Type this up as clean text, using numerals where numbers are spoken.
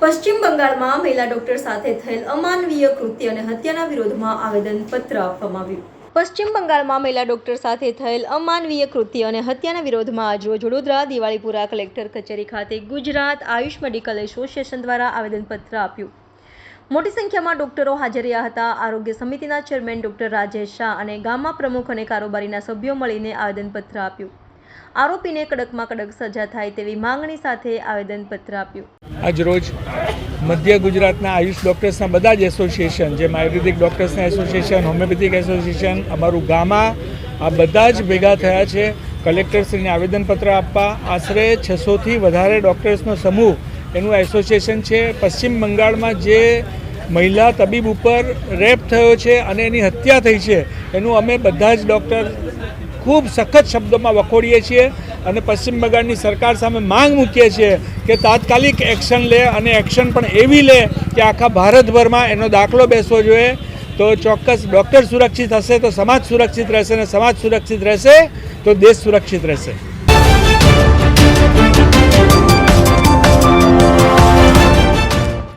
પશ્ચિમ બંગાળમાં મહિલા ડોક્ટર સાથે થયેલ અમાનવીય કૃત્ય અને હત્યાના વિરોધમાં આવેદનપત્ર આપવામાં આવ્યું। પશ્ચિમ બંગાળમાં મહિલા ડોક્ટર સાથે થયેલ અમાનવીય કૃત્ય અને હત્યાના વિરોધમાં આજરોજ વડોદરા દિવાળીપુરા કલેક્ટર કચેરી ખાતે ગુજરાત આયુષ મેડિકલ એસોસિએશન દ્વારા આવેદનપત્ર આપ્યું। મોટી સંખ્યામાં ડોક્ટરો હાજર રહ્યા હતા। આરોગ્ય સમિતિના ચેરમેન ડોક્ટર રાજેશ શાહ અને ગામમાં પ્રમુખ અને કારોબારીના સભ્યો મળીને આવેદનપત્ર આપ્યું। આરોપીને કડકમાં કડક સજા થાય તેવી માંગણી સાથે આવેદનપત્ર આપ્યું। આજરોજ મધ્ય ગુજરાતના આયુષ ડૉક્ટર્સના બધા જ એસોસિએશન, જેમ આયુર્વેદિક ડૉક્ટર્સના એસોસિએશન, હોમિયોપેથિક એસોસિએશન, અમારું ગામા, આ બધા જ ભેગા થયા છે કલેક્ટરશ્રીને આવેદનપત્ર આપવા। આશરે 600થી વધારે ડૉક્ટર્સનો સમૂહ એનું એસોસિએશન છે। પશ્ચિમ બંગાળમાં જે મહિલા તબીબ ઉપર રેપ થયો છે અને એની હત્યા થઈ છે એનું અમે બધા જ ડૉક્ટર ખૂબ સખત શબ્દોમાં વખોડીએ છીએ અને પશ્ચિમ બંગાળની સરકાર સામે માંગ મૂકીએ છીએ કે તાત્કાલિક એક્શન લે અને એક્શન પણ એવી લે કે આખા ભારતભરમાં એનો દાખલો બેસવો જોઈએ। તો ચોક્કસ ડૉક્ટર સુરક્ષિત હશે તો સમાજ સુરક્ષિત રહેશે અને સમાજ સુરક્ષિત રહેશે તો દેશ સુરક્ષિત રહેશે।